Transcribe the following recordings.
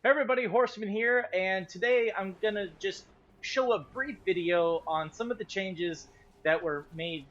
Hey everybody, Horseman here, and today I'm gonna just show a brief video on some of the changes that were made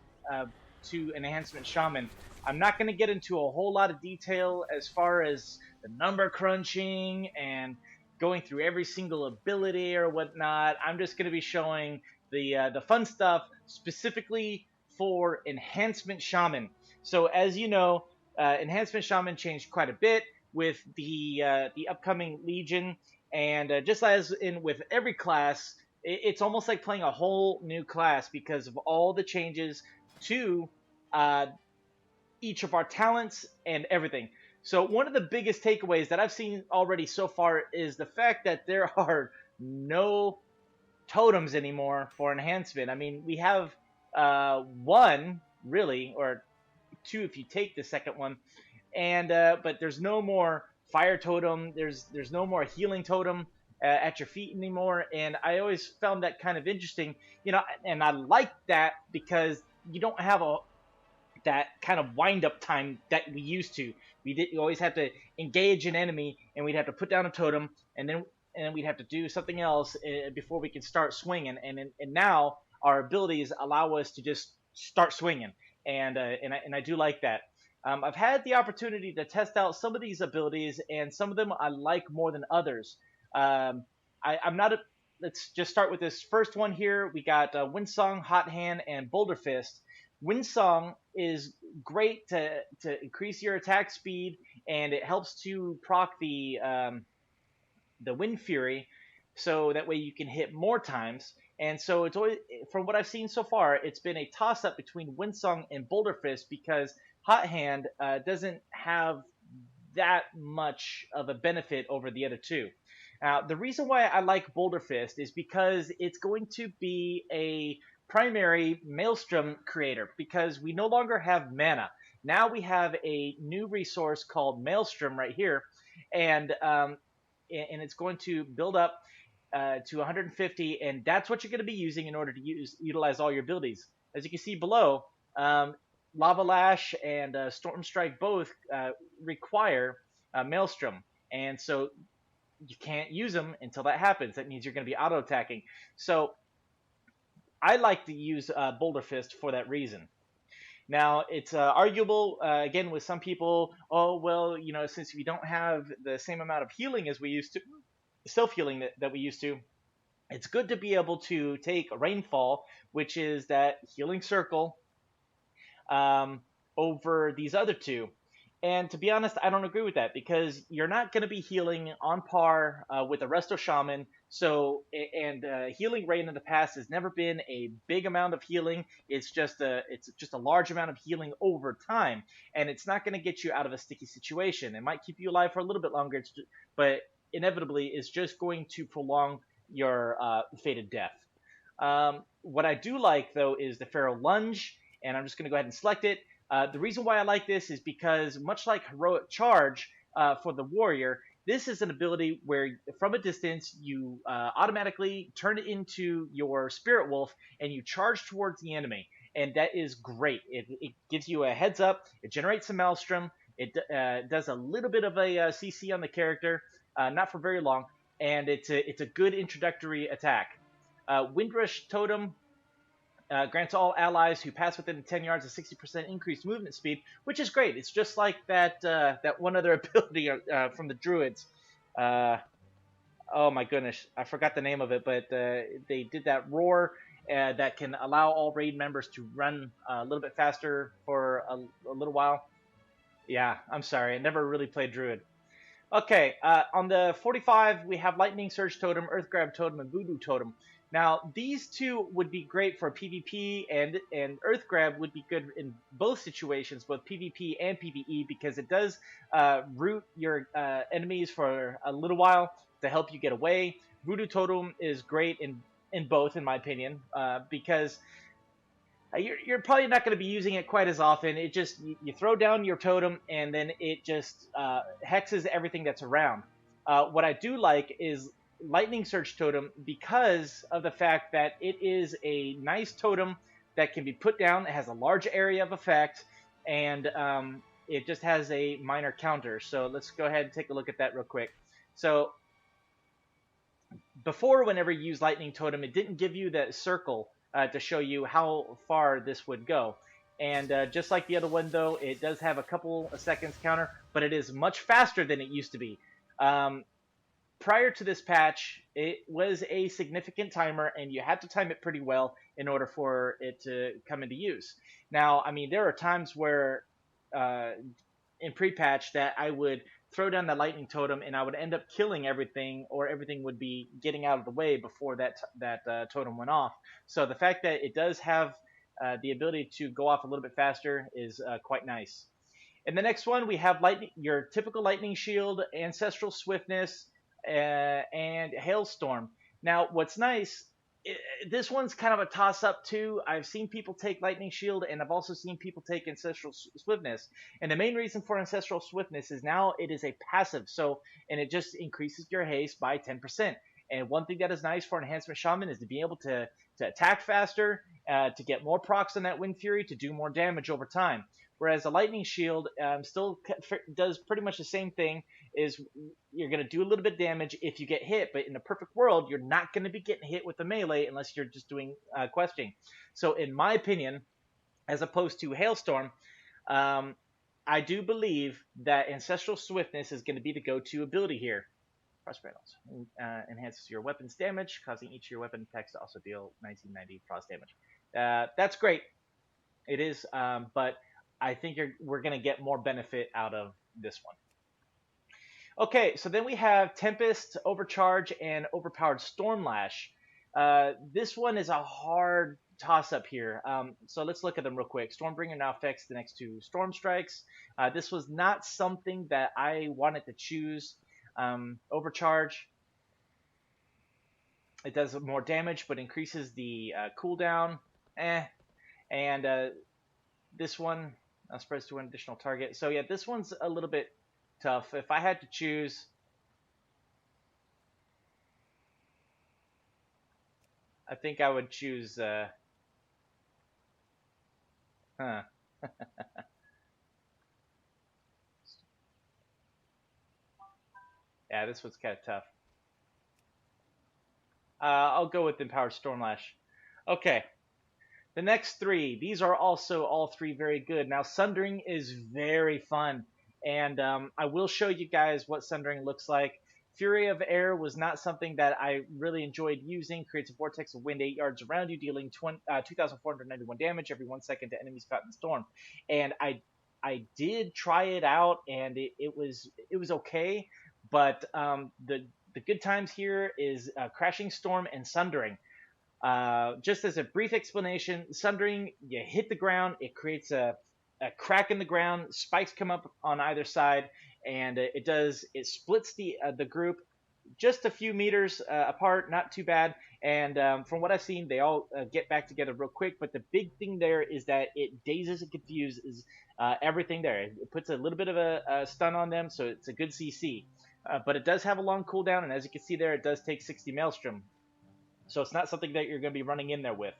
to Enhancement Shaman. I'm not gonna get into a whole lot of detail as far as the number crunching and going through every single ability or whatnot. I'm just gonna be showing the fun stuff specifically for Enhancement Shaman. So as you know, Enhancement Shaman changed quite a bit with the upcoming Legion, and just as in with every class, it's almost like playing a whole new class because of all the changes to each of our talents and everything. So one of the biggest takeaways that I've seen already so far is the fact that there are no totems anymore for enhancement. I mean, we have one really, or two if you take the second one, and but there's no more fire totem. There's no more healing totem at your feet anymore, and I always found that kind of interesting, and I like that because you don't have that kind of wind up time that we used to. You always have to engage an enemy, and we'd have to put down a totem, and then we'd have to do something else before we could start swinging. And now our abilities allow us to just start swinging, and I do like that. I've had the opportunity to test out some of these abilities, and some of them I like more than others. I'm not a. Let's just start with this first one here. We got Windsong, Hot Hand, and Boulder Fist. Windsong is great to increase your attack speed, and it helps to proc the Wind Fury, so that way you can hit more times. And so it's always, from what I've seen so far, it's been a toss-up between Windsong and Boulder Fist because Hot Hand doesn't have that much of a benefit over the other two. Now, the reason why I like Boulder Fist is because it's going to be a primary Maelstrom creator, because we no longer have mana. Now we have a new resource called Maelstrom right here, and it's going to build up to 150, and that's what you're going to be using in order to utilize all your abilities. As you can see below, Lava Lash and Storm Strike both require Maelstrom, and so you can't use them until that happens. That means you're going to be auto-attacking. So I like to use Boulder Fist for that reason. Now, it's arguable, again, with some people, oh, well, since we don't have the same amount of healing as we used to, self-healing that we used to, it's good to be able to take Rainfall, which is that healing circle, over these other two. And to be honest, I don't agree with that, because you're not going to be healing on par with the Resto Shaman. So, healing rate in the past has never been a big amount of healing. It's just a large amount of healing over time, and it's not going to get you out of a sticky situation. It might keep you alive for a little bit longer, but inevitably is just going to prolong your fated death. What I do like, though, is the Pharaoh Lunge, and I'm just going to go ahead and select it. The reason why I like this is because, much like Heroic Charge for the Warrior, this is an ability where from a distance you automatically turn it into your Spirit Wolf and you charge towards the enemy, and that is great. It gives you a heads up, it generates some Maelstrom, it does a little bit of a CC on the character, not for very long, and it's a good introductory attack. Windrush Totem grants all allies who pass within 10 yards a 60% increased movement speed, which is great. It's just like that one other ability from the Druids. Oh my goodness, I forgot the name of it, but they did that roar that can allow all raid members to run a little bit faster for a little while. Yeah, I'm sorry, I never really played Druid. Okay, on the 45, we have Lightning Surge Totem, Earth Grab Totem, and Voodoo Totem. Now, these two would be great for PvP, and Earth Grab would be good in both situations, both PvP and PvE, because it does root your enemies for a little while to help you get away. Voodoo Totem is great in both, in my opinion, because you're probably not going to be using it quite as often. It just, you throw down your totem, and then it just hexes everything that's around. What I do like is Lightning Surge Totem, because of the fact that it is a nice totem that can be put down. It has a large area of effect, and it just has a minor counter. So let's go ahead and take a look at that real quick. So Before, whenever you use Lightning Totem, it didn't give you that circle to show you how far this would go. And just like the other one, though, it does have a couple of seconds counter, but it is much faster than it used to be. Prior to this patch, it was a significant timer, and you had to time it pretty well in order for it to come into use. Now, I mean, there are times where in pre-patch that I would throw down the lightning totem and I would end up killing everything, or everything would be getting out of the way before that totem went off. So the fact that it does have the ability to go off a little bit faster is quite nice. In the next one, we have your typical lightning shield, ancestral swiftness, and hailstorm. Now, what's nice, this one's kind of a toss-up too. I've seen people take lightning shield, and I've also seen people take ancestral swiftness. And the main reason for ancestral swiftness is now it is a passive, and it just increases your haste by 10%. And one thing that is nice for Enhancement Shaman is to be able to attack faster, to get more procs on that Wind Fury, to do more damage over time. Whereas the Lightning Shield still does pretty much the same thing. Is you're going to do a little bit of damage if you get hit, but in a perfect world, you're not going to be getting hit with the melee unless you're just doing questing. So in my opinion, as opposed to Hailstorm, I do believe that Ancestral Swiftness is going to be the go-to ability here. Frost Panels enhances your weapon's damage, causing each of your weapon attacks to also deal 1990 frost damage. That's great. It is, but I think we're going to get more benefit out of this one. Okay, so then we have Tempest, Overcharge, and Overpowered Stormlash. This one is a hard toss-up here. So let's look at them real quick. Stormbringer now affects the next two Storm Strikes. This was not something that I wanted to choose. Overcharge, it does more damage, but increases the cooldown. And this one spreads to an additional target. So yeah, this one's a little bit tough. If I had to choose, I think I would choose yeah, this one's kind of tough. I'll go with Empowered Stormlash. Okay, the next three, these are also all three very good. Now, Sundering is very fun, and I will show you guys what Sundering looks like. Fury of Air was not something that I really enjoyed using. Creates a vortex of wind 8 yards around you, dealing 2,491 damage every 1 second to enemies caught in the storm. And I did try it out, and it was okay. But the good times here is Crashing Storm and Sundering. Just as a brief explanation, Sundering, you hit the ground, it creates a crack in the ground, spikes come up on either side, and it splits the group just a few meters apart, not too bad. And from what I've seen, they all get back together real quick. But the big thing there is that it dazes and confuses everything there. It puts a little bit of a stun on them, so it's a good CC. But it does have a long cooldown, and as you can see there, it does take 60 Maelstrom. So it's not something that you're going to be running in there with.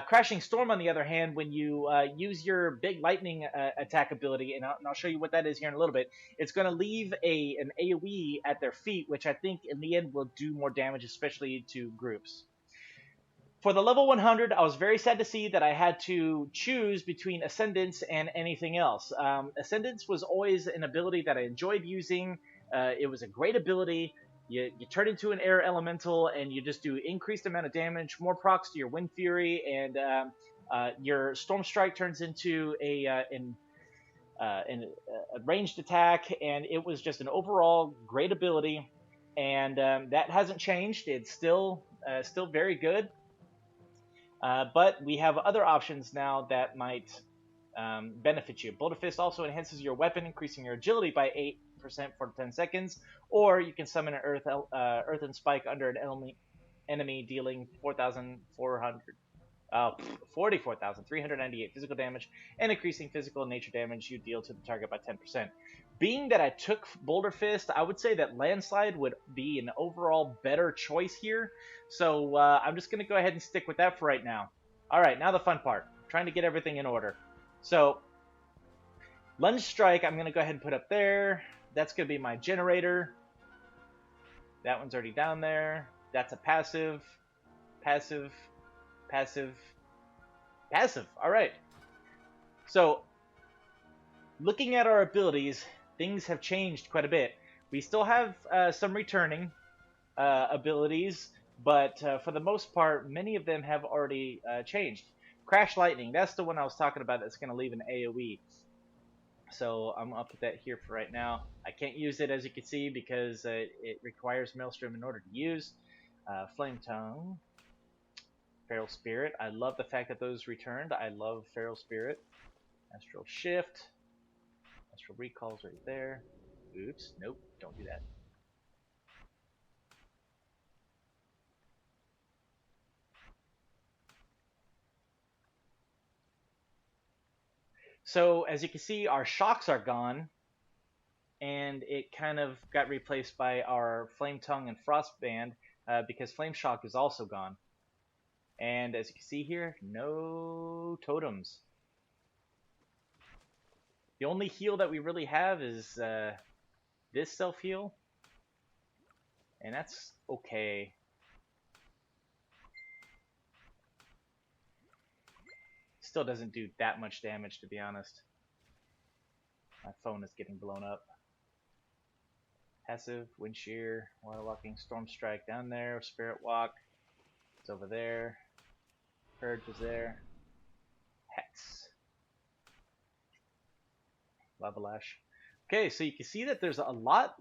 Crashing Storm, on the other hand, when you use your big lightning attack ability, and I'll show you what that is here in a little bit, it's going to leave an AoE at their feet, which I think in the end will do more damage, especially to groups. For the level 100, I was very sad to see that I had to choose between Ascendance and anything else. Ascendance was always an ability that I enjoyed using. It was a great ability. You turn into an air elemental, and you just do increased amount of damage, more procs to your Wind Fury, and your Storm Strike turns into a ranged attack, and it was just an overall great ability, and that hasn't changed. It's still very good, but we have other options now that might benefit you. Boulder Fist also enhances your weapon, increasing your agility by 8% for 10 seconds, or you can summon an Earthen Spike under an enemy, dealing 44,398 physical damage, and increasing physical and nature damage you deal to the target by 10%. Being that I took Boulder Fist, I would say that Landslide would be an overall better choice here, so I'm just going to go ahead and stick with that for right now. Alright, now the fun part, trying to get everything in order. So, Lunge Strike, I'm going to go ahead and put up there. That's going to be my generator. That one's already down there. That's a passive, passive, passive, passive. All right. So, looking at our abilities, things have changed quite a bit. We still have some returning abilities, but for the most part, many of them have already changed. Crash Lightning, that's the one I was talking about that's going to leave an AoE. So I'm going to put that here for right now. I can't use it, as you can see, because it requires Maelstrom in order to use. Flame Tongue, Feral Spirit. I love the fact that those returned. I love Feral Spirit. Astral Shift. Astral Recall's right there. Oops, nope, don't do that. So as you can see, our shocks are gone, and it kind of got replaced by our Flame Tongue and Frostband because Flame Shock is also gone. And as you can see here, no totems. The only heal that we really have is this self-heal, and that's okay. Still doesn't do that much damage, to be honest. My phone is getting blown up. Passive, Wind Shear, Water Walking, Storm Strike down there, Spirit Walk. It's over there. Purge is there. Hex. Lava Lash. Okay, so you can see that there's a lot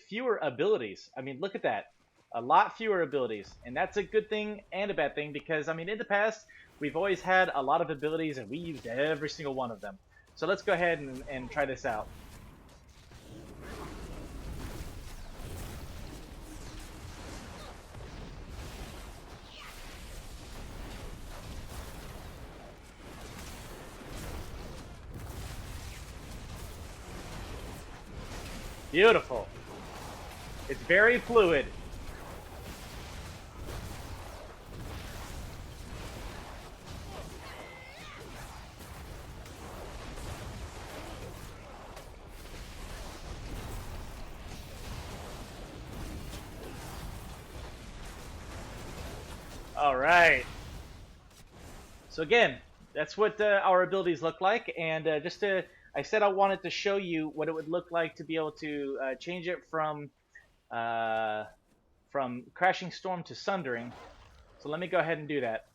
fewer abilities. I mean, look at that. A lot fewer abilities. And that's a good thing and a bad thing because, I mean, in the past, we've always had a lot of abilities and we used every single one of them. So let's go ahead and try this out. Beautiful. It's very fluid. All right. So again, that's what our abilities look like, and I said I wanted to show you what it would look like to be able to change it from Crashing Storm to Sundering. So let me go ahead and do that.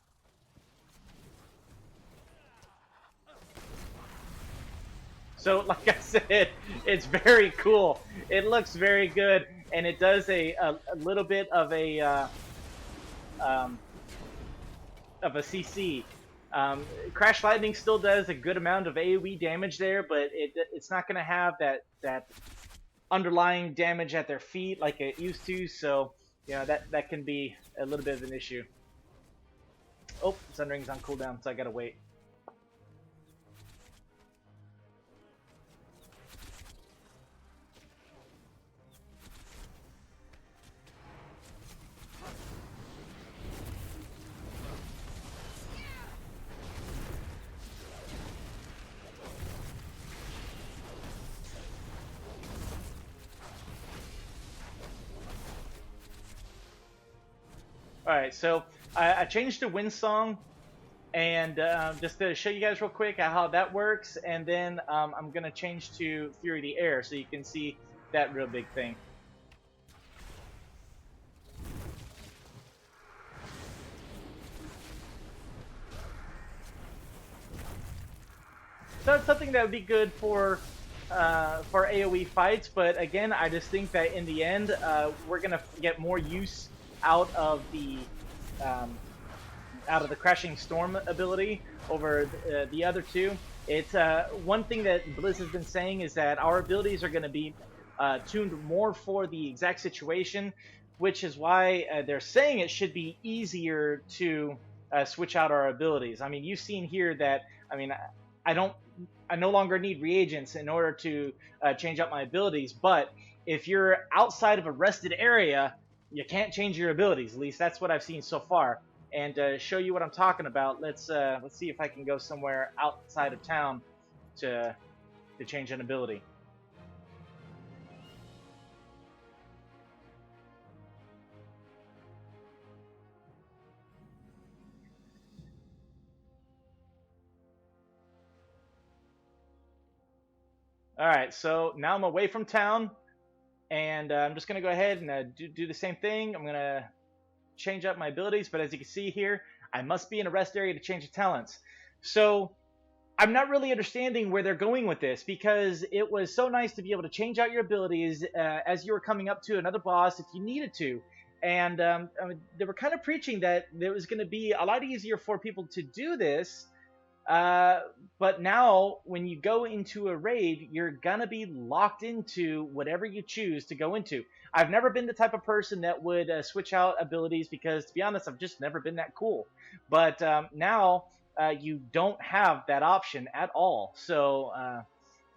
So like I said, it's very cool. It looks very good, and it does a little bit of a CC. Crash Lightning still does a good amount of AoE damage there, but it's not going to have that underlying damage at their feet like it used to. So that can be a little bit of an issue. Oh, Sunring's on cooldown, so I gotta wait. Alright, so I changed to Wind Song, and just to show you guys real quick how that works, and then I'm going to change to Fury the Air so you can see that real big thing. So it's something that would be good for AoE fights, but again, I just think that in the end, we're going to get more use out of the Crashing Storm ability over the other two. It's one thing that Blizz has been saying is that our abilities are going to be tuned more for the exact situation, which is why they're saying it should be easier to switch out our abilities. I mean, you've seen here that I no longer need reagents in order to change out my abilities, but if you're outside of a rested area, you can't change your abilities. At least that's what I've seen so far. And to show you what I'm talking about, let's see if I can go somewhere outside of town to change an ability. All right, so now I'm away from town, and I'm just gonna go ahead and do the same thing. I'm gonna change up my abilities, but as you can see here, I must be in a rest area to change the talents. So I'm not really understanding where they're going with this, because it was so nice to be able to change out your abilities as you were coming up to another boss if you needed to. And I mean, they were kind of preaching that it was going to be a lot easier for people to do this. Uh, but now, when you go into a raid, you're gonna be locked into whatever you choose to go into. I've never been the type of person that would switch out abilities, because, to be honest, I've just never been that cool. But now you don't have that option at all. So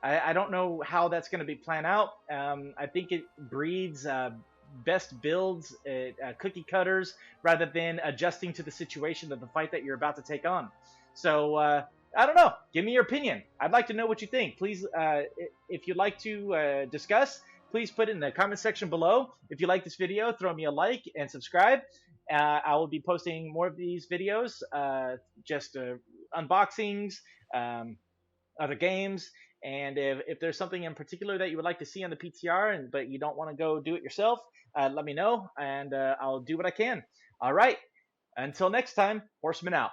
I don't know how that's going to be planned out. I think it breeds best builds, cookie cutters, rather than adjusting to the situation of the fight that you're about to take on. So I don't know. Give me your opinion. I'd like to know what you think. Please, if you'd like to discuss, please put it in the comment section below. If you like this video, throw me a like and subscribe. I will be posting more of these videos, just unboxings, other games, and if there's something in particular that you would like to see on the PTR, but you don't want to go do it yourself, let me know, and I'll do what I can. All right. Until next time, Horseman out.